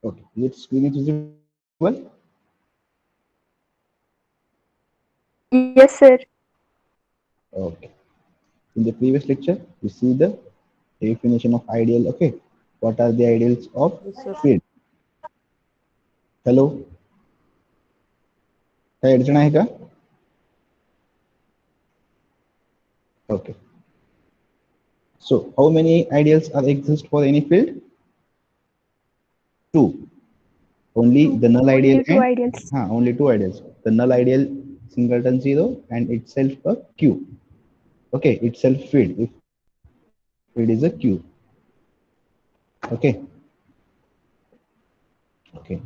Okay, is it screen is visible? Yes, sir. Okay. In the previous lecture, we see the definition of ideal. Okay, what are the ideals of Yes, sir. field? Hello, काही अडचण आहे का? Okay. So, how many ideals are exist for any field? Two. Only the null ideal Only two and ideals. only two ideals. The null ideal singleton zero and itself a Q. Okay, itself field. If field is a Q. Okay. Okay.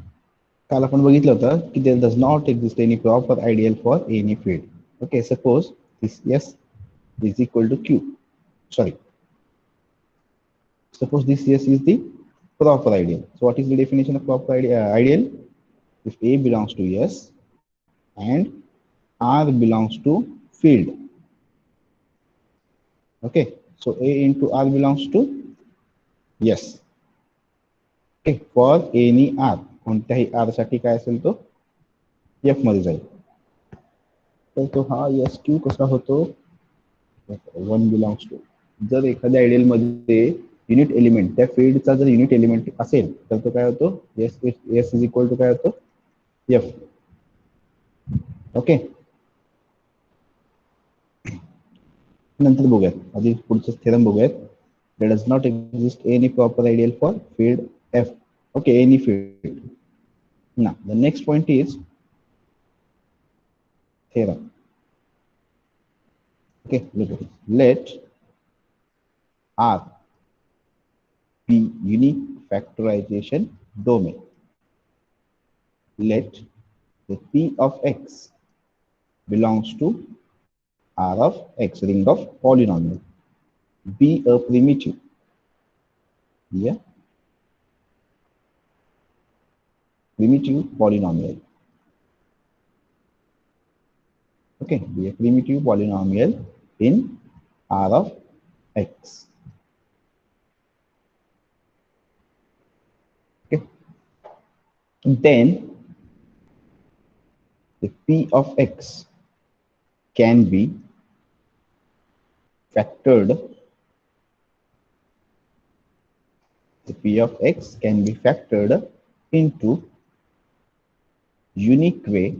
काल आपण बघितलं होतं की there does not exist any proper ideal for any field. Okay, suppose this S is equal to Q. Sorry, suppose this S is the proper ideal. So what is the definition of proper ideal? If A belongs to S and R belongs to field. Okay, so A into R belongs to yes. Okay, for any R कोणत्याही R साठी काय असेल तो F मध्ये जाईल. तर तो हा एस क्यू कसा होतो वन बिलॉंग्स टू जर एखाद्या आयडियल मध्ये युनिट एलिमेंट त्या फील्डचा जर युनिट एलिमेंट असेल तर तो काय होतो S S is equal to काय होतो एफ ओके नंतर बघूयात आधी पुढचं थेरम बघूयात there does not exist any proper ideal for field F okay any field ना the next point is theorem okay look at it let R be unique factorization domain. Let the P of X belongs to R of X, ring of polynomial, be a primitive. Yeah, primitive polynomial. Okay, be a primitive polynomial in R of X. Okay, then the P of X can be factored. The P of X can be factored into unique way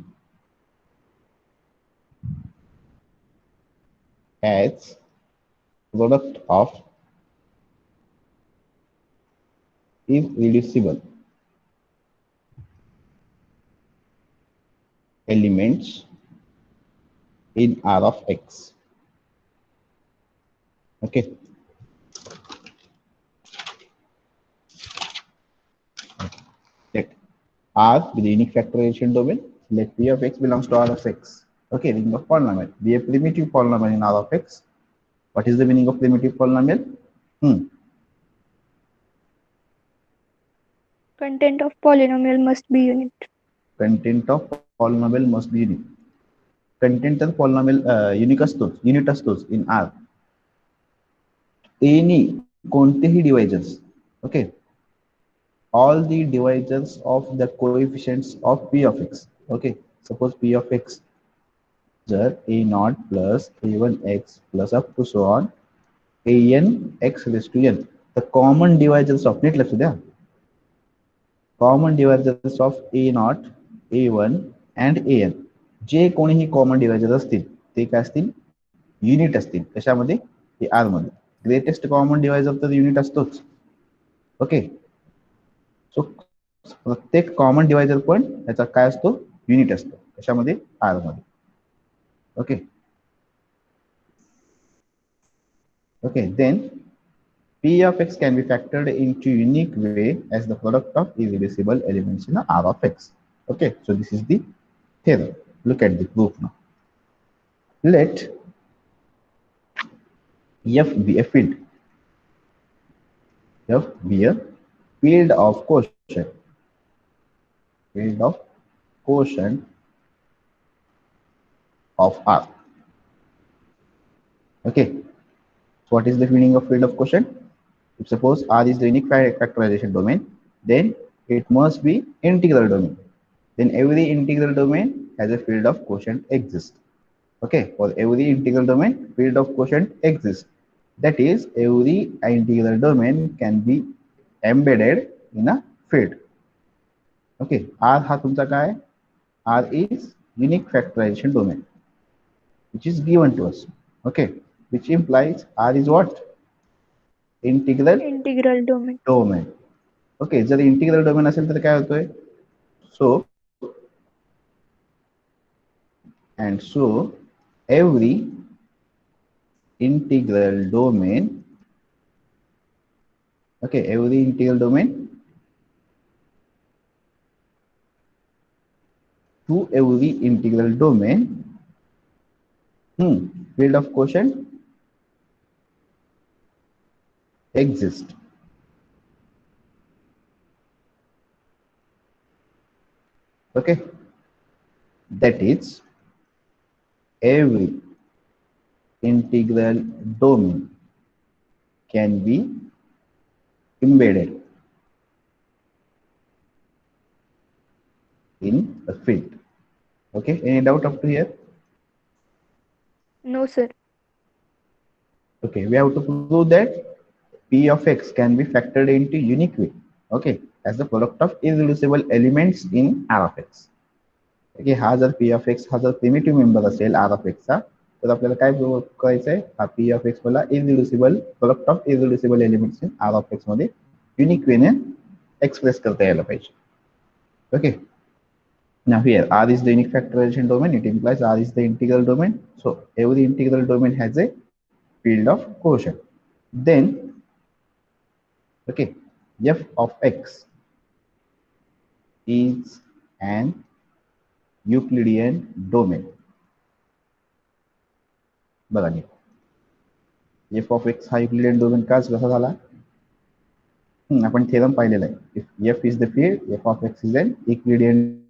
as product of irreducible elements in R of X. Okay. Let R with the unique factorization domain. Let P of X belongs to R of X. Okay, ring of polynomial. Be a primitive polynomial in R of X. What is the meaning of primitive polynomial? Content of polynomial must be unique. Content of polynomial must be unique. Content of polynomial unique असतोच, unit असतोच in R. Any कोणतेही divisors. Okay. All the divisors of the coefficients of P of X. Okay, suppose P of X जर a naught plus a1x plus up to so on an x raised to n the common divisors of नीट लक्ष द्या common divisors of a naught a1 and an जे कोणीही common डिवायजर असतील ते काय असतील unit असतील कशामध्ये आर मध्ये ग्रेटेस्ट कॉमन डिवायजर तर युनिट असतोच ओके सो प्रत्येक कॉमन डिवायजर पण याचा काय असतो युनिट असतो कशामध्ये आर मध्ये okay okay then P of X can be factored into unique way as the product of irreducible elements in R of X. Okay, so this is the theorem. Look at the proof now. Let F be a field. F be a field of quotient. Field of quotient of R. Okay, so what is the meaning of field of quotient? If suppose R is the unique factorization domain, then It must be integral domain. Then every integral domain has a field of quotient exists. Okay, for every integral domain field of quotient exists. That is, every integral domain can be embedded in a field. Okay, R हा तुमचा काय? R is unique factorization domain, which is given to us. Okay, which implies R is what? Integral Integral domain. domain. Okay, जर integral domain असेल तर काय होतोय? So and so every integral domain, okay, every integral domain, to every integral domain, field of quotient exists. Okay, that is, every integral domain can be embedded in a field. Okay, any doubt up to here? No, sir. Okay, we have to prove that P of X can be factored into unique way. Okay, as the product of irreducible elements in R of X. Okay, हा जर P of X हा जर primitive member असेल R of X चा, तर आपल्याला काय prove करायचं आहे? हा P of X मला irreducible product of irreducible elements in R of X मध्ये युनिक वेने एक्सप्रेस करता यायला पाहिजे. Okay, now here R is the unique factorization domain. It implies R is the integral domain. So every integral domain has a field of quotient. Then, okay, f of X is an Euclidean domain. बघा f of x हा Euclidean domain काच कसा झाला? आपण theorem पाहिलेला आहे. If f is the field, f of x is an Euclidean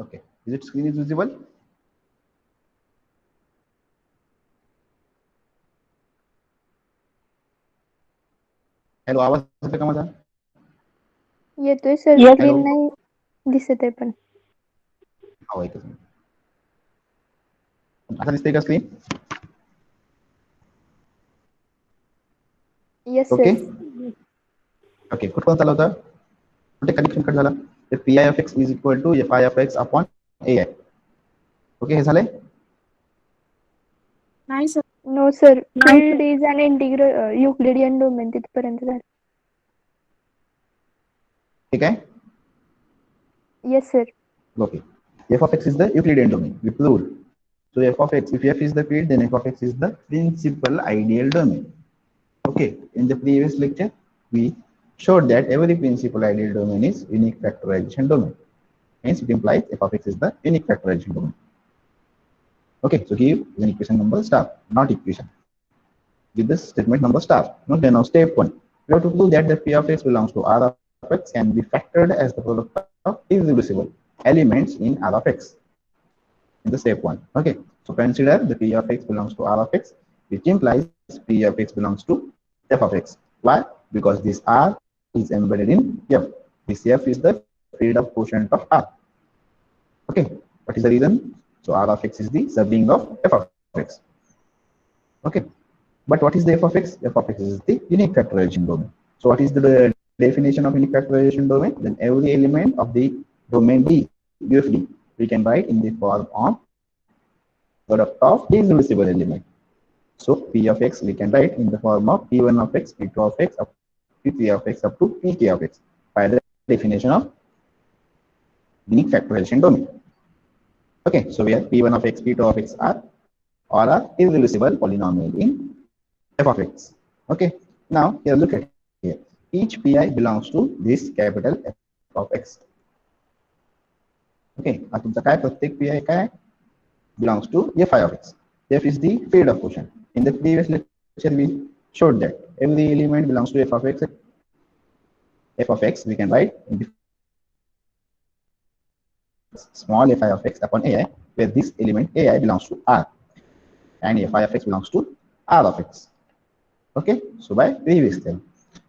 Okay, is it screen is visible? Hello, आवाज येतो का माझा? येतोय सर, Yes. स्क्रीन नाही दिसत आहे पण. हो, एकच मिनिट. आता दिसते का screen? Yes okay sir. Okay, कुठं चालू होतं? कुठे कनेक्शन कट झाला? तर P I of X is equal to F I of X upon A I. Okay, हे झालंय? नाही sir. No sir, field is an integral Euclidean domain तिथपर्यंत झालं. ठीक आहे. Yes sir. Okay. F of x is the Euclidean domain. We proved. So f of x, if f is the field, then f of x is the principal ideal domain. Okay. In the previous lecture, we showed that every principal ideal domain is unique factorization domain. Hence, it implies f of x is the unique factorization domain. Okay. So here is an equation number star, not equation. With this statement number star. Okay. Now step one. We have to prove that the p of x belongs to R of x can be factored as the product of irreducible elements in R of x. In the step one. Okay. So consider the p of x belongs to R of x, which implies p of x belongs to f of x. Why? Because this R is embedded in f. This f is the field of quotient of R. Okay. What is the reason? So R of x is the subring of f of x. Okay. But what is the f of x? F of x is the unique factorization domain. So what is the definition of unique factorization domain? Then every element of the domain D, UFD, we can write in the form of product of irreducible element. So P of x we can write in the form of P1 of x, P2 of x, up to P3 of x, up to Pk of x by the definition of unique factorization domain. Okay, so where P1 of x, P2 of x are all are irreducible polynomial in f of x. Okay, now here look at here. Each pi belongs to this capital F of x. Okay, आता तुमचा काय प्रत्येक pi काय belongs to fi of x. F is the field of quotient. In the previous lecture, we showed that every element belongs to f of x. F of x we can write in the form of small fi of x upon ai, where this element ai belongs to R and fi of x belongs to R of x. Okay, so by previous theorem.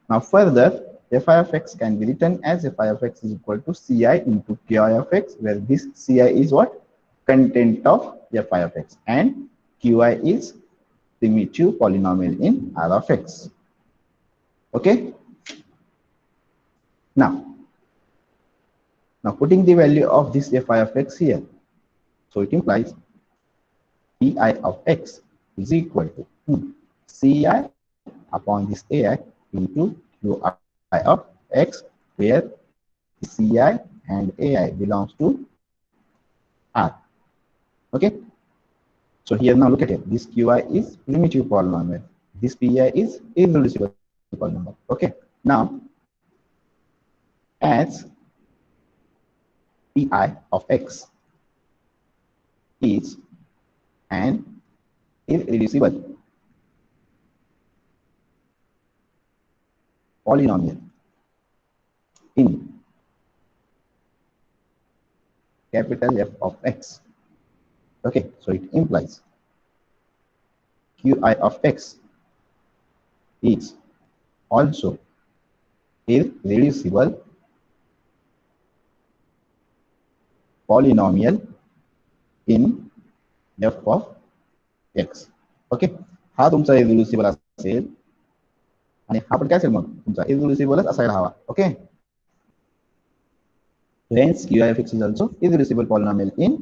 Now further, fi of x can be written as fi of x is equal to ci into qi of x, where this ci is what? Content of fi of x, and qi is primitive polynomial in R of x. Okay. Now putting the value of this fi of x here, so it implies pi of x is equal to ci upon this ai into qi of x, where ci and ai belongs to R. Okay. So here now look at it. This qi is primitive polynomial. This pi is irreducible polynomial. Okay. Now, as pi of x is an irreducible polynomial in capital F of x. Okay, so it implies qi of x is also irreducible polynomial in f of x. Okay, हा तुमचा इरेड्युसिबल असेल आणि हा पण काय असेल मग तुमचा इरेड्युसिबलच असायला हवा. Okay, hence qi of x is also irreducible polynomial in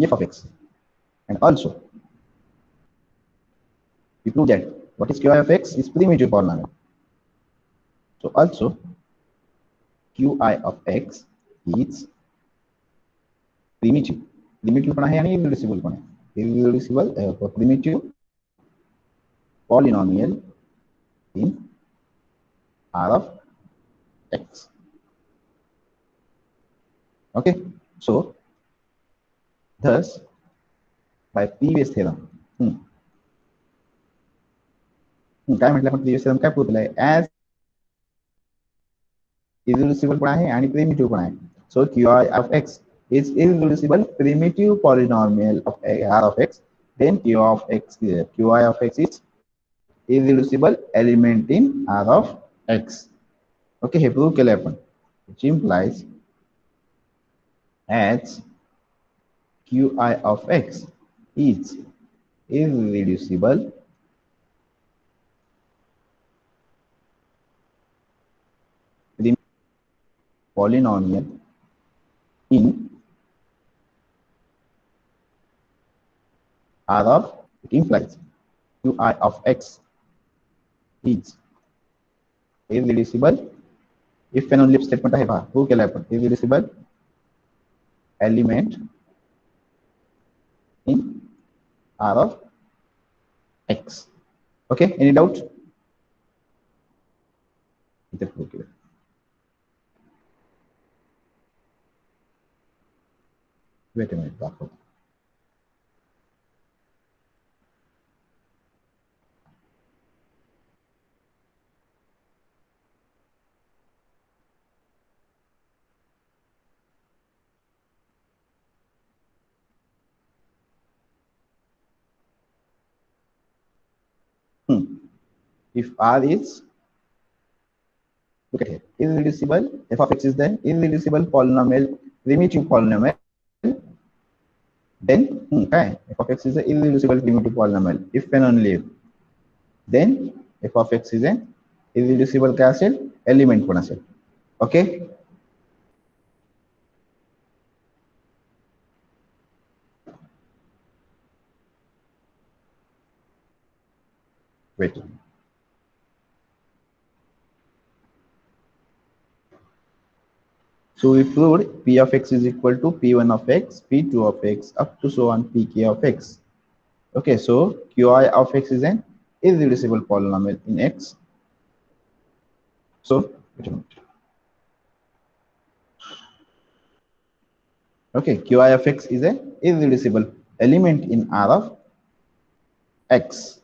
f of x. And also we prove that what is qi of x is primitive polynomial. So also qi of x is primitive. Primitive पण आहे आणि irreducible पण आहे. Irreducible primitive polynomial in R of x. Okay, so thus by previous theorem, काय म्हटलं आपण previous theorem काय prove केलाय? As इरेड्युसिबल पण आहे आणि प्रिमिटिव्ह पण आहे. सो QI of x is irreducible primitive polynomial of R of x. Then QI of x is irreducible element in R of x. Okay, हे प्रूव्ह केलंय आपण, which implies as QI of x is irreducible polynomial in R of, it implies QI of x is irreducible if and only statement आहे पहा, prove केलाय आपण, irreducible element in R of x. Okay, any doubt? इथे prove केलं. Wait a minute, दाखवतो. If R is, look at here, irreducible, f of x is the irreducible polynomial, primitive polynomial, then f of x is the irreducible primitive polynomial if and only if, then f of x is an irreducible काय असेल, element पण असेल. Okay, wait. So we proved p of x is equal to p1 of x, p2 of x, up to so on pk of x. Okay, so qi of x is an irreducible polynomial in x. So wait a minute. Okay, qi of x is an irreducible element in R of x.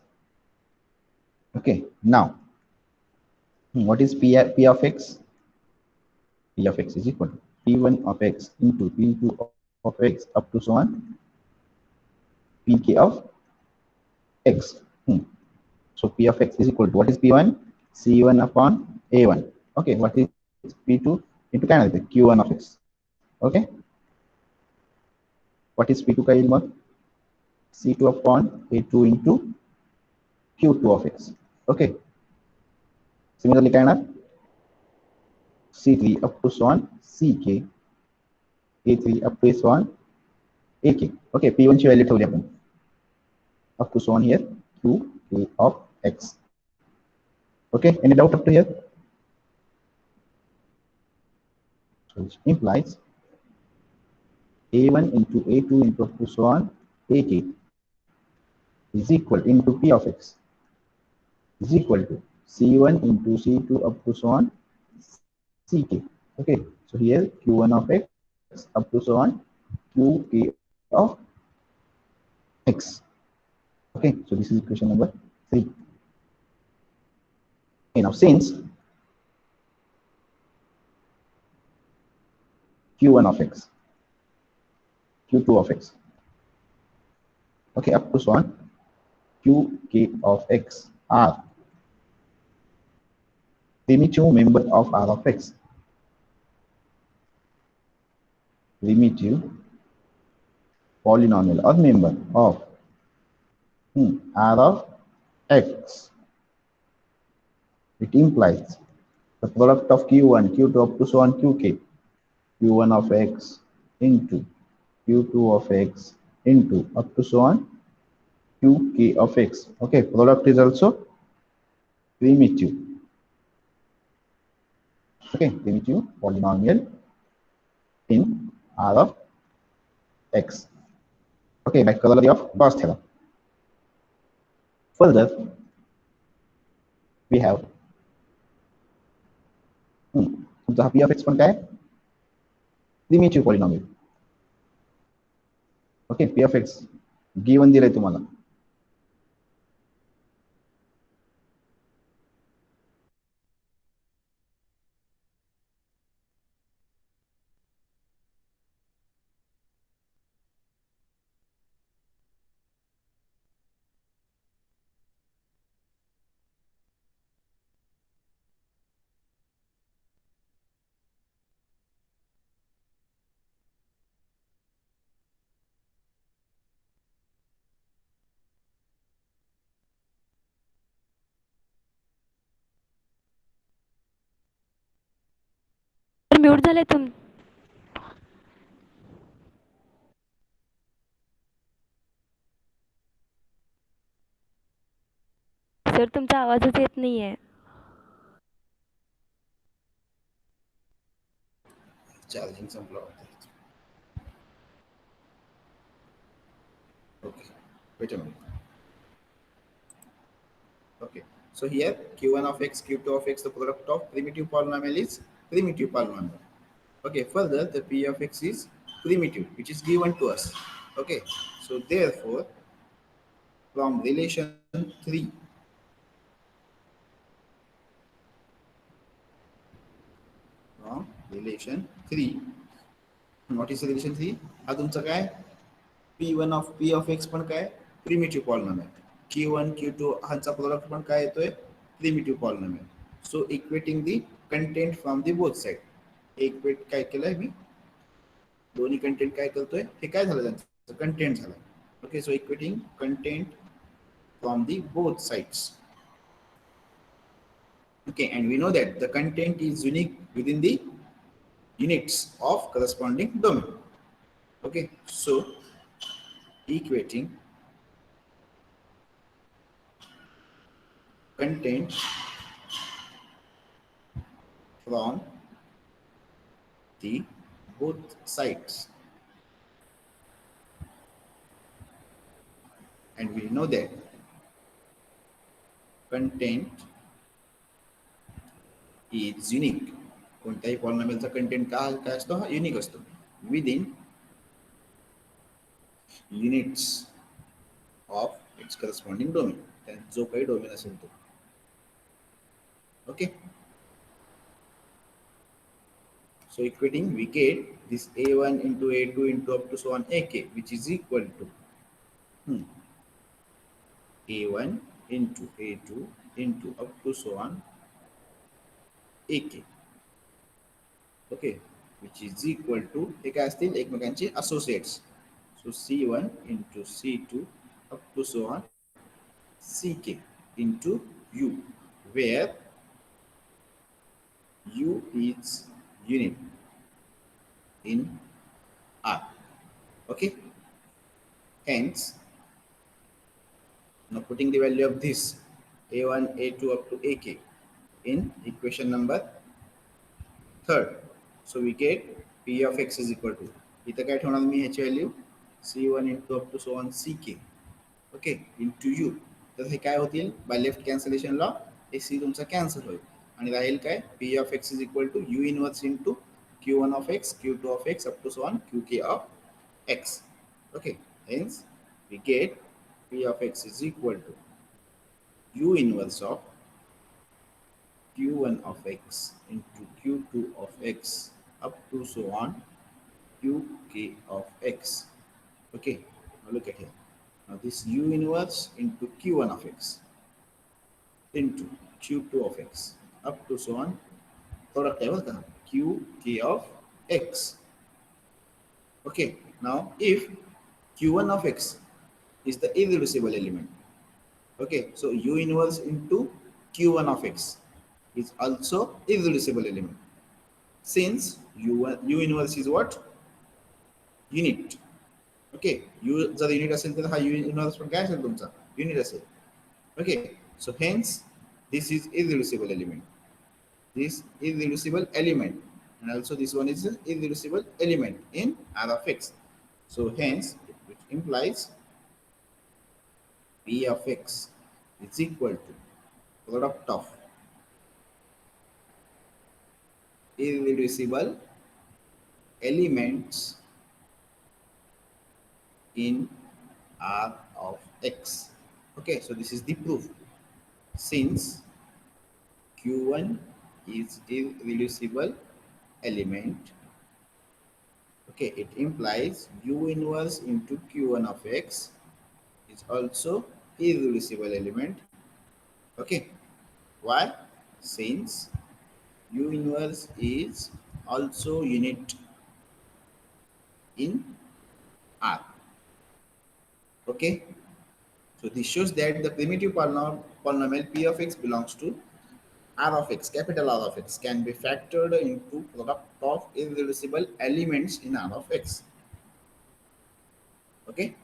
Okay, now what is p of x? P of x is equal to p1 of x into p2 of x up to so on pk of x. So p of x is equal to, what is p1? c1 upon a1. Okay, what is p2 into काय आहे q1 of x. Okay, what is p2 का येईल मग c2 upon a2 into q2 of x. Okay, similarly काय येणार c3 up to so on ck, a3 up to so on ak. Okay, p1 ची value ठेवली आपण up to so on here q of x. Okay, any doubt up to here? So which implies a1 into a2 into up to so on ak is equal into p of x is equal to c1 into c2 up to so on ck. Okay, so here q1 of x up to so on qk of x. Okay, so this is equation number 3. Okay, now since q1 of x, q2 of x, okay, up to so on qk of x are primitive member of R of x, primitive polynomial or member of R of x, it implies the product of q1, q2 up to so on qk, q1 of x into q2 of x into up to so on qk of x. Okay, product is also primitive. Okay, primitive polynomial in R of x. Okay, by corollary of Gauss theorem. Further, we have तुमचा p of x पण काय primitive polynomial. Okay, p of x given दिलंय तुम्हाला. Mute झाले तुम sir तुमचा आवाजच येत नाहीये. चार्जिंग संपला होता. Okay, wait a minute. Okay, so here q1 of x, q2 of x, the product of primitive polynomial is primitive polynomial. Okay, further the p of x is primitive, which is given to us. Okay, so therefore from relation 3, from relation 3, what is relation 3? हा तुमचा काय p1 of p of x पण काय primitive polynomial, q1 q2 ह्यांचा product पण काय येतोय primitive polynomial. So equating the content from the both side, equate काय केलंय मी दोन्ही कंटेंट काय करतोय हे काय झालं त्यांचं कंटेंट झालं. Okay, so equating content from the both sides. Okay, and we know that the content is unique within the units of corresponding domain. Okay, so equating content from the both sides, and we know that content is unique. कोणत्याही पॉलिनॉमियलचा content काय असतो हा unique असतो within units of its corresponding domain, जो काही domain असेल तो. Okay, so equating we get this a1 into a2 into up to so on ak, which is equal to a1 into a2 into up to so on ak. Okay, which is equal to हे काय असतील एकमेकांचे associates. So c1 into c2 up to so on ck into u, where u is unit in R. Okay, hence now putting the value of this a1 a2 up to ak in equation number third, so we get p of x is equal to इथं काय ठेवणार मी ह्याची value c1 into up to so on ck. Okay, into u. तर हे काय होतील by left cancellation law हे सी तुमचा cancel होईल आणि राहील काय p of x is equal to u inverse into q1 of x, q2 of x up to so on qk of x. Okay, hence we get p of x is equal to u inverse of q1 of x into q2 of x up to so on qk of x. Okay, now look at here. Now this u inverse into q1 of x into q2 of x up to so on product level qk of x. Okay, now if q1 of x is the irreducible element, okay, so u inverse into q1 of x is also irreducible element, since u inverse is what unit. Okay, u जर unit असेल तर हा u inverse पण काय असेल तुमचा unit असेल. Okay, so hence this is irreducible element, this irreducible element, and also this one is irreducible element in R of x. So hence it implies p of x is equal to product of irreducible elements in R of x. Okay, so this is the proof. Since q1 is irreducible element, okay, it implies u inverse into q1 of x is also irreducible element. Okay, why? Since u inverse is also unit in R. Okay, so this shows that the primitive polynomial p of x belongs to R of x, capital R of x, can be factored into product of irreducible elements in R of x. Okay,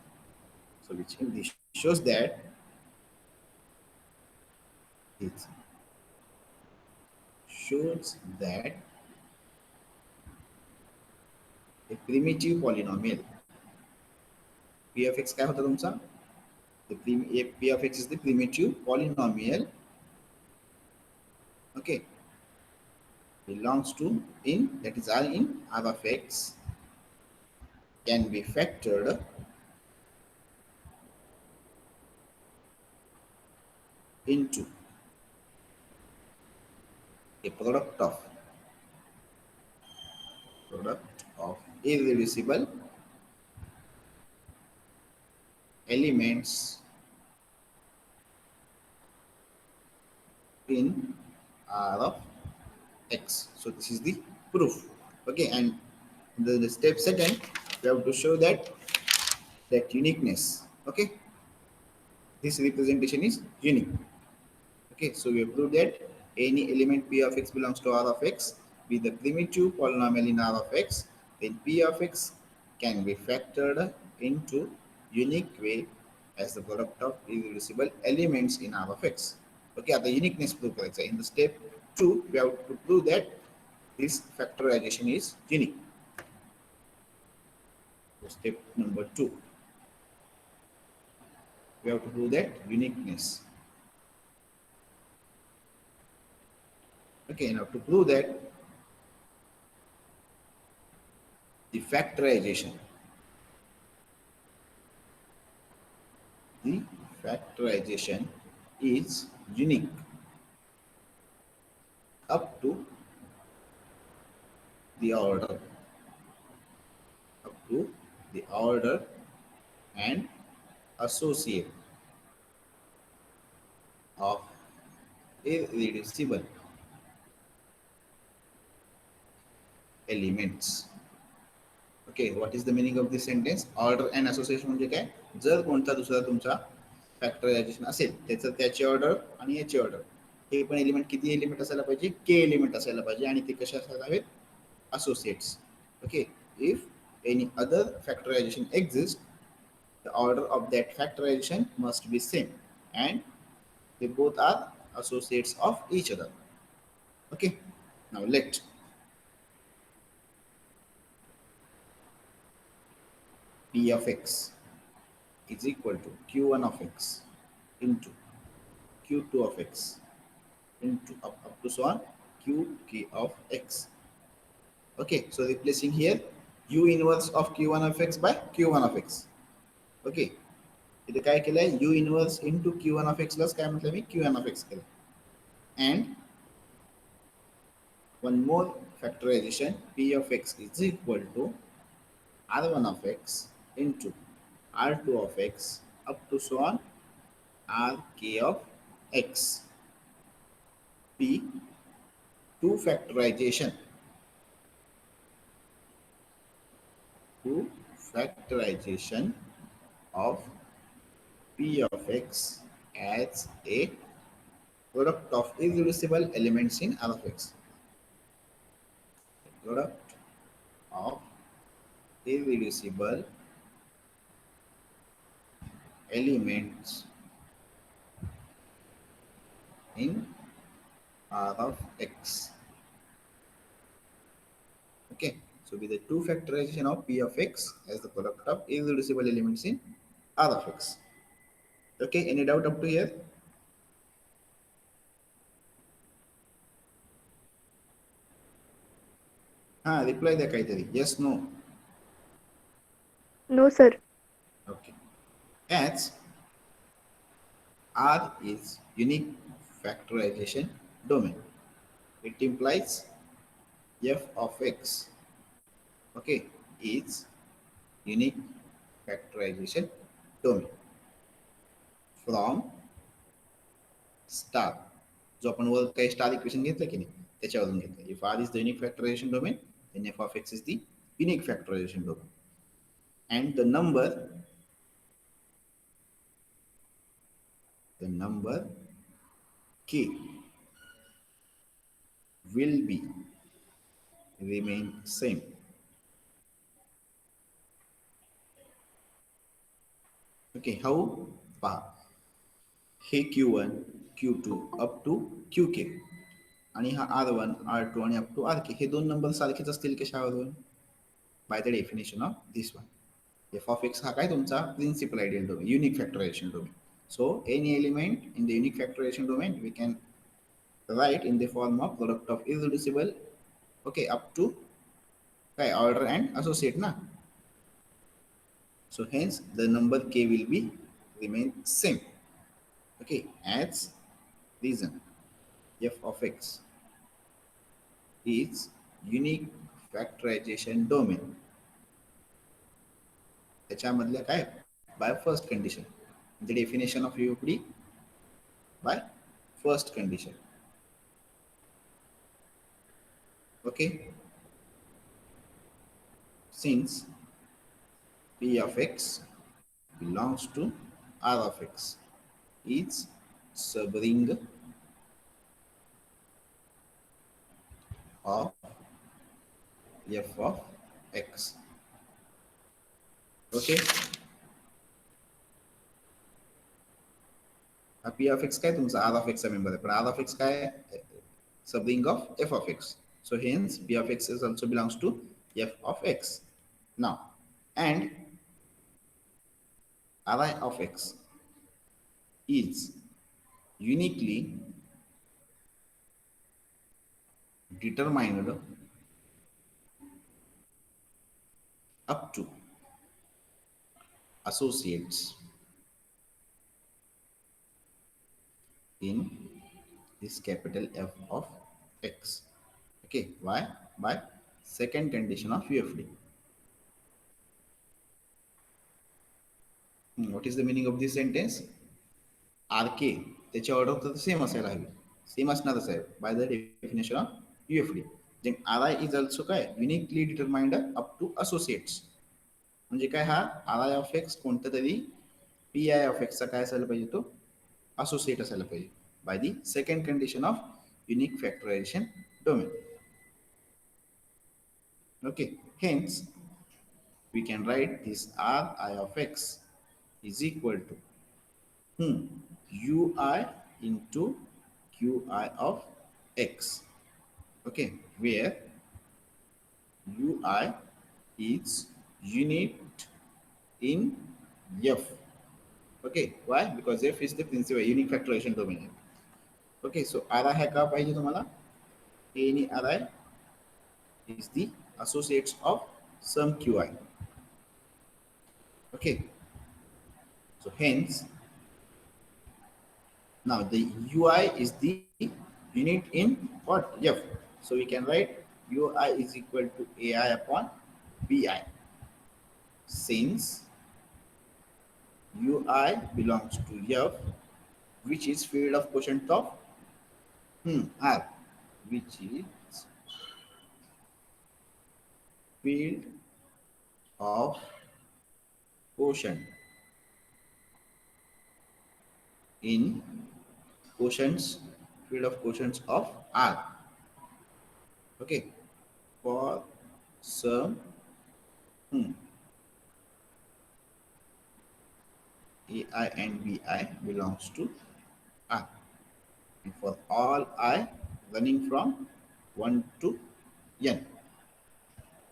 so which this shows that it shows that a primitive polynomial p of x काय होता तुमचा p of x is the primitive polynomial, okay, belongs to in that is R in R of x, can be factored into a product of irreducible elements in R of x. So this is the proof. Okay, and the step second, we have to show that uniqueness. Okay, this representation is unique. Okay, so we have proved that any element p of x belongs to R of x with the primitive polynomial in R of x, then p of x can be factored into unique way as the product of irreducible elements in R of x. Okay, the uniqueness proof करायचा. In the step 2, we have to prove that this factorization is unique. So step number 2, we have to prove that uniqueness. Okay, now to prove that the factorization is unique up to the order and associate of irreducible elements. Okay, what is the meaning of this sentence? Order and association म्हणजे काय? जर कोणता दुसरा तुमचा factorisation असेल त्याचं त्याची order आणि याची ऑर्डर हे पण एलिमेंट किती एलिमेंट असायला पाहिजे के एलिमेंट असायला पाहिजे आणि ते कसे असायला हवेत associates. Okay, if any other factorization exists, the order of that factorization must be same and they both are associates of each other. Okay, now let p of x is equal to q1 of x into q2 of x into up to so on qk of x. Okay, so replacing here u inverse of q1 of x by q1 of x. Okay, इथे काय केलंय u inverse into q1 of x plus काय म्हटलं मी q1 of x केलं. And one more factorization, p of x is equal to r1 of x into r2 of x up to so on rk of x. p two factorization of p of x as a product of irreducible elements in R of x. Product of irreducible elements in R of x. Okay, so with the two factorization of p of x as the product of irreducible elements in R of x. Okay, any doubt up to here? Reply the kaitari. Yes, no. No, sir. Okay. As R is unique factorization domain. It implies f of x, okay, is unique factorization domain from star. जो आपण वर काही star equation घेतलं की नाही त्याच्यावरून घेतलं. If R is the unique factorization domain, then f of x is the unique factorization domain. And the number k will be remain same. Okay, how? पहा, हे Q1, Q2 up to QK आणि हा R1, R2 आणि up to RK हे दोन number सारखेच असतील कशावरून? By the definition of this one. F of X हा काय तुमचा principal ideal domain, unique factorisation domain. So any element in the unique factorisation domain we can write in the form of product of irreducible, okay, up to okay, order and associate na. So hence the number k will be remain same. Okay, as reason f of x is unique factorization domain त्याच्यामधल्या काय by first condition, the definition of UFD by first condition. Okay, since p of x belongs to r of x is subring of f of x. Okay, p of x काय तुमचा r of x चा member आहे, पण r of x काय subring of f of x. So hence p of x is also belongs to f of x. Now, and ri of x is uniquely determined up to associates in this capital F of x. Okay, why? By second condition of UFD. What is the meaning of this sentence? RK त्याची order तर same असायला हवी, same असणारच आहे by the definition of UFD. Then RI is also काय uniquely determined up to associates. म्हणजे काय हा RI ऑफ एक्स कोणत्या तरी PI ऑफ एक्सचा काय असायला पाहिजे, तो associate असायला पाहिजे by the second condition of unique factorization domain. Okay, hence we can write this Ri of x is equal to Ui into Qi of x. Okay, where Ui is unit in F. Okay, why? Because F is the principal unique factorization domain. Okay, so Ri है का पाहिजे तुम्हाला? Any Ri is the associates of some Qi. Okay, so hence now the Ui is the unit in what? F. So we can write Ui is equal to Ai upon Bi, since Ui belongs to F, which is field of quotient of R, which is field of quotient in quotients, field of quotients of R. Okay, for some AI and BI belongs to R, and for all I running from 1 to n.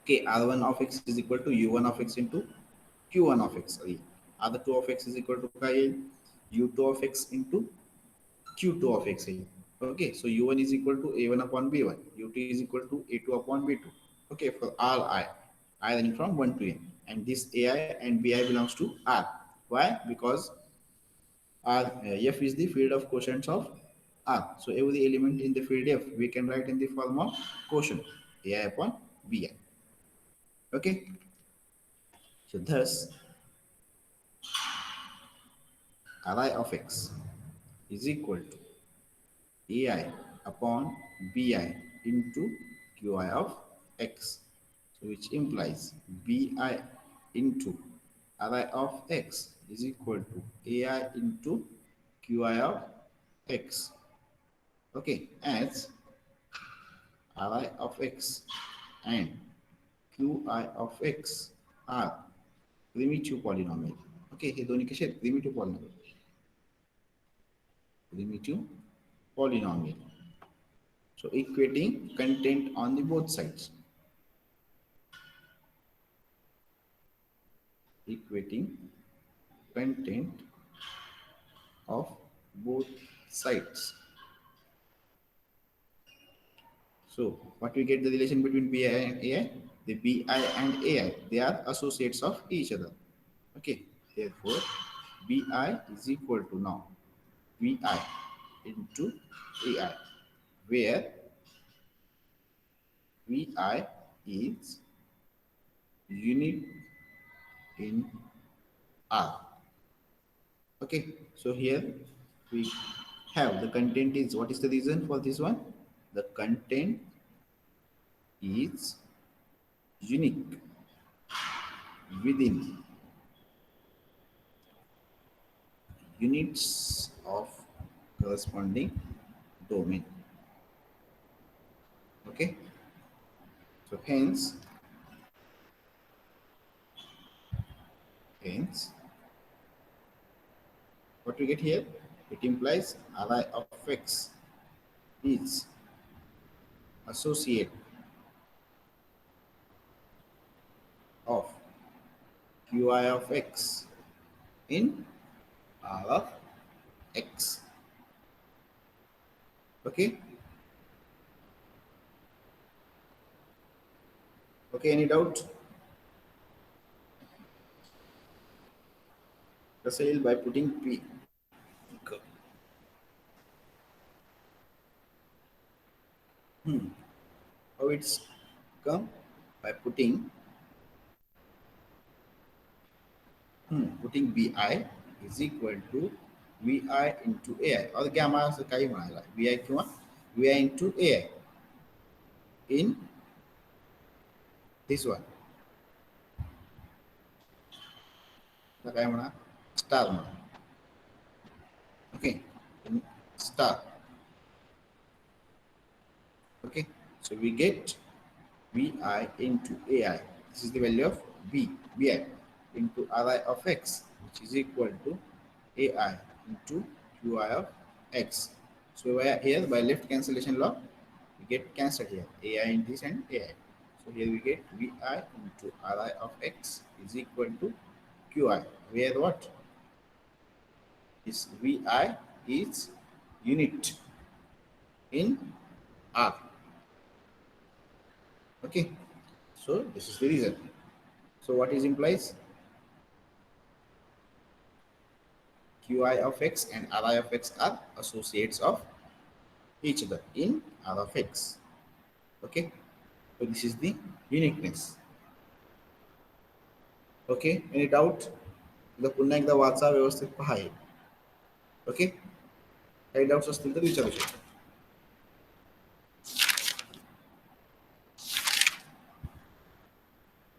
Okay, R1 of x is equal to U1 of x into Q1 of x. Sorry, R2 of x is equal to U2 of x into Q2 of x. Okay, so U1 is equal to A1 upon B1, U2 is equal to A2 upon B2. Okay, for all I running from 1 to n, and this AI and BI belongs to R. Why? Because R F is the field of quotients of R. So every element in the field F we can write in the form of quotient AI upon BI. Okay, so thus Ri of x is equal to Ai upon Bi into Qi of x. So which implies Bi into Ri of x is equal to Ai into Qi of x. Okay, as Ri of x and qi of x are primitive polynomial. Okay, हे दोन्ही कसे आहेत? Primitive polynomial. Primitive polynomial. So equating content on the both sides. Equating content of both sides. So what we get the relation between bi and ai? The bi and ai, they are associates of each other. Okay, therefore bi is equal to now vi into ai, where vi is unit in r. Okay, so here we have the content is, what is the reason for this one? The content is unique within units of corresponding domain. Okay, so hence what we get here, it implies Ri of x is associate of qi of x in R of x. Okay, okay, any doubt? Rasail by putting p. How it's come? By putting putting bi is equal to vi into ai, और क्या हमारा से काही म्हणाला vi किंवा vi into ai in this one, काय म्हणा star म्हणा. Okay, in star. Okay, so we get vi into ai. This is the value of bi into ri of x, which is equal to ai into qi of x. So here by left cancellation law, we get cancelled here ai in this and ai. So here we get vi into ri of x is equal to qi, where what is vi is unit in r. Okay, so this is the reason. So what is implies? qi of x and ri of x are associates of each other in r of x. Okay, so this is the uniqueness. Okay, any doubt? पुन्हा एकदा वाचा, व्यवस्थित पहा. Okay, काही doubts असतील तर विचारू शकता.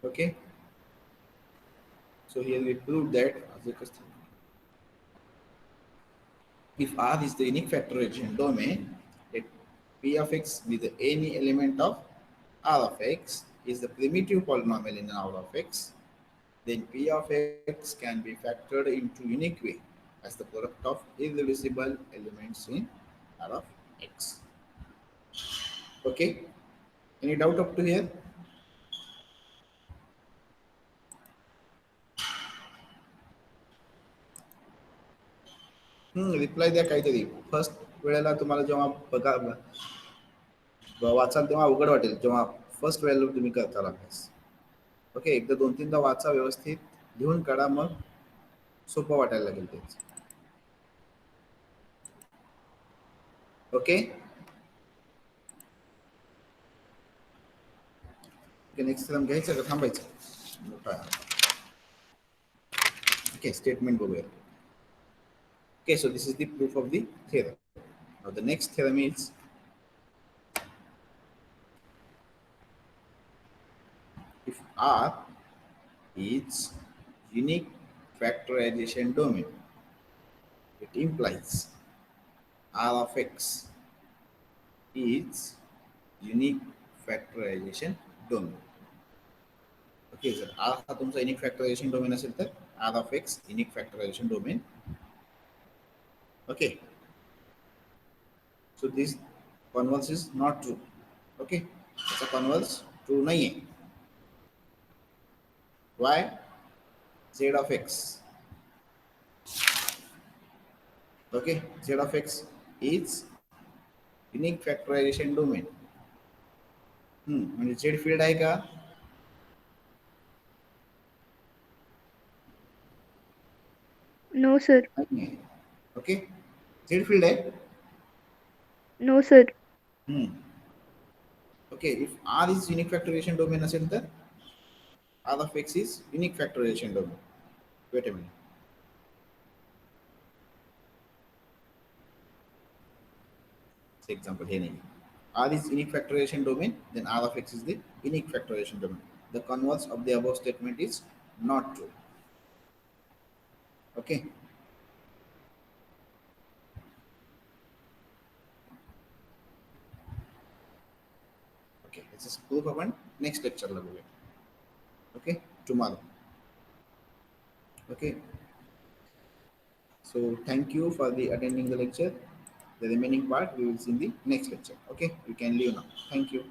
Okay, so here we prove that if R is the unique factorization domain, let P of x be the any element of R of x is the primitive polynomial in R of x, then P of x can be factored into unique way as the product of irreducible elements in R of x. Okay, any doubt up to here? Reply द्या काहीतरी. First वेळेला तुम्हाला जेव्हा बघा वाचाल तेव्हा अवघड वाटेल, जेव्हा फर्स्ट वेळेला तुम्ही करताल अभ्यास. ओके, एकदा 2-3दा वाचा, व्यवस्थित लिहून काढा, मग सोपं वाटायला लागेल तेच. ओके, नेक्स्ट थेरम घ्यायचं का थांबायचं? ओके, स्टेटमेंट बघूया. Okay, so this is the proof of the theorem. Now the next theorem is if R is unique factorization domain, it implies R of x is unique factorisation domain. Okay, जर R हा तुमचा unique factorisation domain असेल तर R of X unique factorisation domain. Okay, so this converse is not true. Okay, त्याचा converse true नाही आहे. Why? Z of X. Okay, Z of X is unique factorisation domain. म्हणजे Z field आहे का? No sir. नाही. Okay, Z field आहे. No sir. Okay, if R is unique factorisation domain असेल तर R of X is unique factorisation domain. Wait a minute. Example here. R is unique factorization domain, then R of x is the unique factorization domain. The converse of the above statement is not true. Okay. Okay, this is proof of one. Next lecture level. Okay, tomorrow. Okay. So thank you for the attending the lecture. The remaining part we will see in the next lecture. Okay, you can leave now. Thank you.